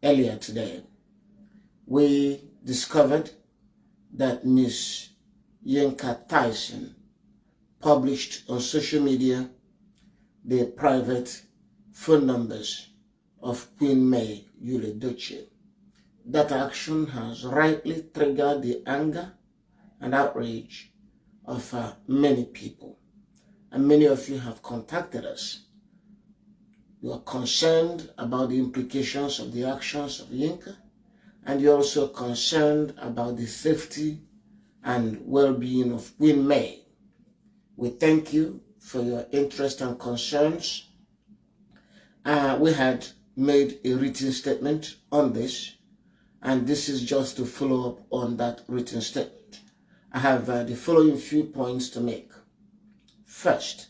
earlier today, we discovered that Miss Yinka Tyson published on social media the private phone numbers of Queen May Yuledoche. That action has rightly triggered the anger and outrage of many people. And many of you have contacted us. You are concerned about the implications of the actions of Yinka, and you're also concerned about the safety and well-being of Queen May. We thank you for your interest and concerns. We had made a written statement on this, and this is just to follow up on that written statement. I have the following few points to make. First,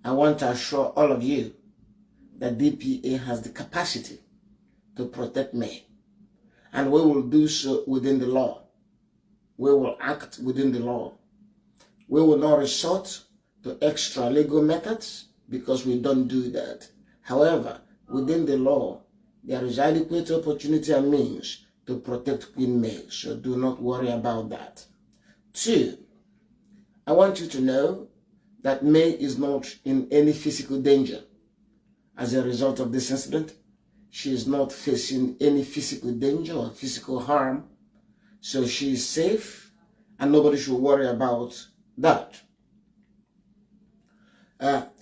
I want to assure all of you that DPA has the capacity to protect May, and we will do so within the law. We will act within the law. We will not resort to extra legal methods because we don't do that. However, within the law, there is adequate opportunity and means to protect Queen May, so do not worry about that. Two, I want you to know that May is not in any physical danger. As a result of this incident, she is not facing any physical danger or physical harm, so she is safe and nobody should worry about that.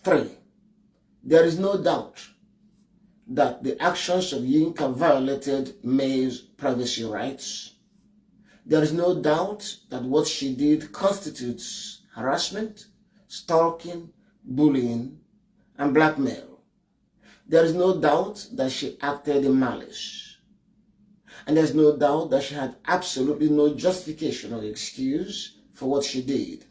Three, there is no doubt that the actions of Yinka violated May's privacy rights. There is no doubt that what she did constitutes harassment, stalking, bullying, and blackmail. There is no doubt that she acted in malice. And there's no doubt that she had absolutely no justification or excuse for what she did,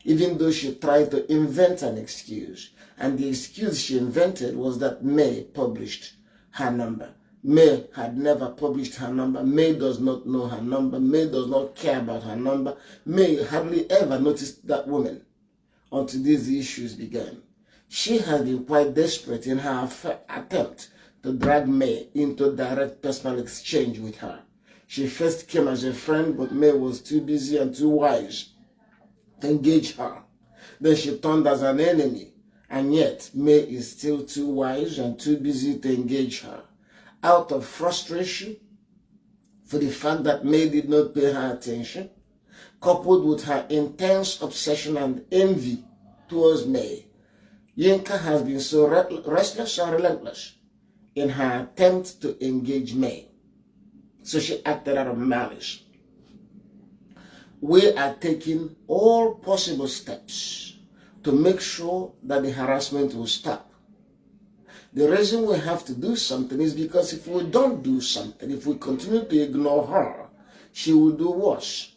even though she tried to invent an excuse. And the excuse she invented was that May published her number. May had never published her number. May does not know her number. May does not care about her number. May hardly ever noticed that woman until these issues began. She has been quite desperate in her attempt to drag May into direct personal exchange with her. She first came as a friend, but May was too busy and too wise to engage her. Then she turned as an enemy, and yet May is still too wise and too busy to engage her. Out of frustration for the fact that May did not pay her attention, coupled with her intense obsession and envy towards May, Yinka has been so restless and relentless in her attempt to engage May. So she acted out of malice. We are taking all possible steps to make sure that the harassment will stop. The reason we have to do something is because if we don't do something, if we continue to ignore her, she will do worse.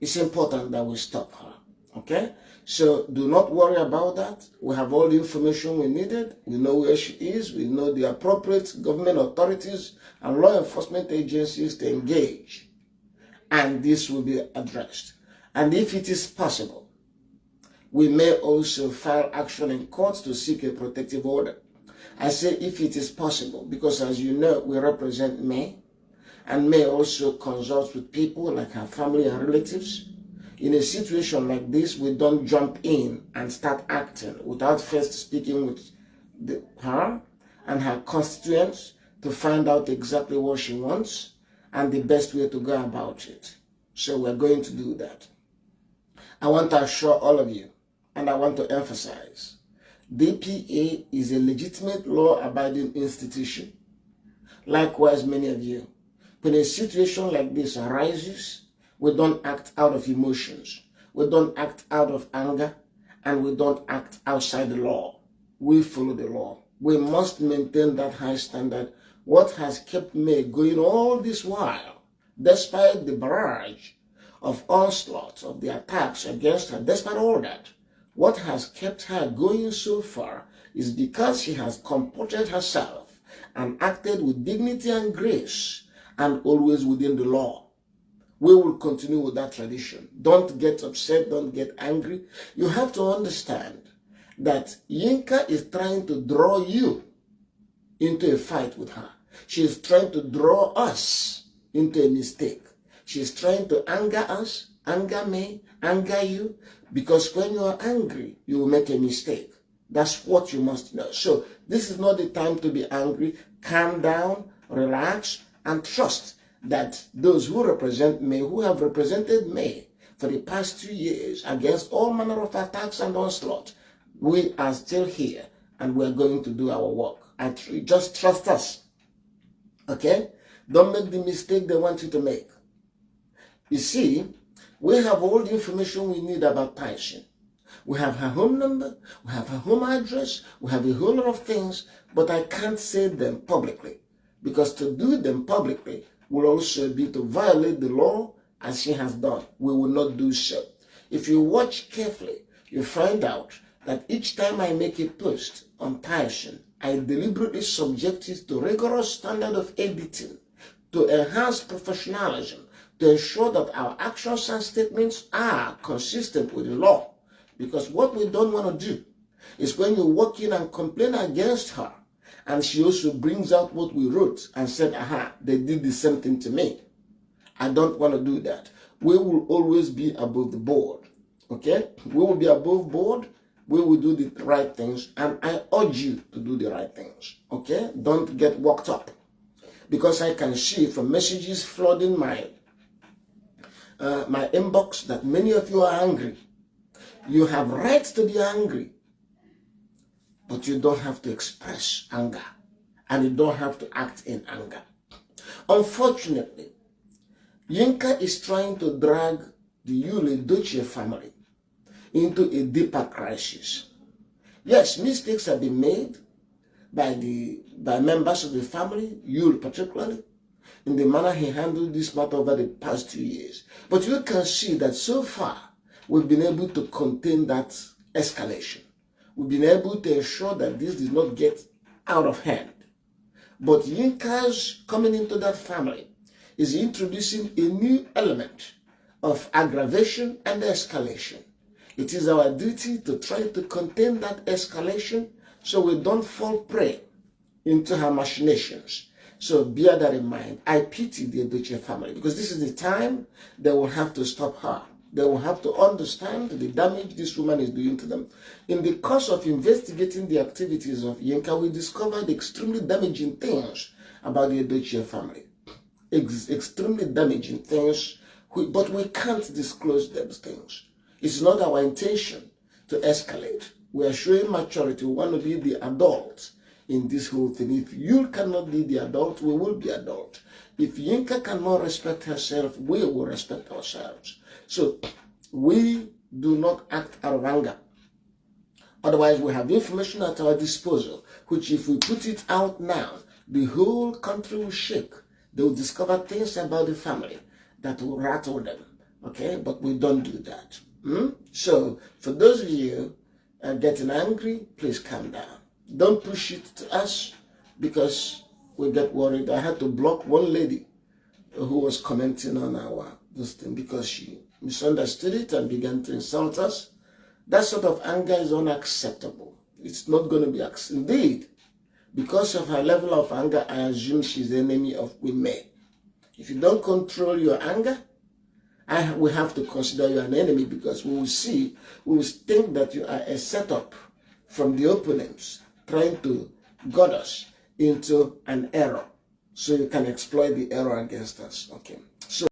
It's important that we stop her, okay? So do not worry about that. We have all the information we needed. We know where she is. We know the appropriate government authorities and law enforcement agencies to engage. And this will be addressed. And if it is possible, we may also file action in court to seek a protective order. I say if it is possible, because as you know, we represent May, and May also consults with people like her family and relatives. In a situation like this, we don't jump in and start acting without first speaking with her and her constituents to find out exactly what she wants and the best way to go about it. So we're going to do that. I want to assure all of you, and I want to emphasize, DPA is a legitimate law-abiding institution. Likewise, many of you, when a situation like this arises, we don't act out of emotions. We don't act out of anger, and we don't act outside the law. We follow the law. We must maintain that high standard. What has kept May going all this while, despite the barrage of onslaughts of the attacks against her, despite all that, what has kept her going so far is because she has comported herself and acted with dignity and grace, and always within the law. We will continue with that tradition. Don't get upset, don't get angry. You have to understand that Yinka is trying to draw you into a fight with her. She is trying to draw us into a mistake. She is trying to anger us, anger me, anger you, because when you are angry, you will make a mistake. That's what you must know. So this is not the time to be angry. Calm down, relax, and trust that those who represent me, who have represented me for the past 2 years against all manner of attacks and onslaught, we are still here and we're going to do our work. And just trust us. Okay? Don't make the mistake they want you to make. You see, we have all the information we need about Tyson. We have her home number, we have her home address, we have a whole lot of things, but I can't say them publicly, because to do them publicly will also be to violate the law as she has done. We will not do so. If you watch carefully, you find out that each time I make a post on Tyson, I deliberately subject it to rigorous standard of editing to enhance professionalism, to ensure that our actions and statements are consistent with the law. Because what we don't want to do is when you walk in and complain against her, and she also brings out what we wrote and said, aha, they did the same thing to me. I don't want to do that. We will always be above the board. Okay? We will be above board. We will do the right things. And I urge you to do the right things. Okay? Don't get worked up. Because I can see from messages flooding my inbox that many of you are angry. You have rights to be angry, but you don't have to express anger, and you don't have to act in anger. Unfortunately, Yinka is trying to drag the Yule Doche family into a deeper crisis. Yes, mistakes have been made by members of the family, Yule particularly, in the manner he handled this matter over the past 2 years. But you can see that so far, we've been able to contain that escalation. We've been able to ensure that this did not get out of hand. But Yinka's coming into that family is introducing a new element of aggravation and escalation. It is our duty to try to contain that escalation so we don't fall prey into her machinations. So bear that in mind. I pity the Edochie family, because this is the time they will have to stop her. They will have to understand the damage this woman is doing to them. In the course of investigating the activities of Yinka, we discovered extremely damaging things about the Edochie family. Extremely damaging things, but we can't disclose those things. It's not our intention to escalate. We are showing maturity. We want to be the adults in this whole thing. If you cannot be the adult, we will be adult. If Yinka cannot respect herself, we will respect ourselves. So we do not act out of anger. Otherwise, we have information at our disposal, which if we put it out now, the whole country will shake. They will discover things about the family that will rattle them. Okay? But we don't do that. So for those of you getting angry, please calm down. Don't push it to us, because we get worried. I had to block one lady who was commenting on this thing because she misunderstood it and began to insult us. That sort of anger is unacceptable. It's not going to be acceptable. Indeed, because of her level of anger, I assume she's the enemy of women. If you don't control your anger, we have to consider you an enemy, because we will think that you are a setup from the opponents trying to guide us into an error, so you can exploit the error against us. Okay. So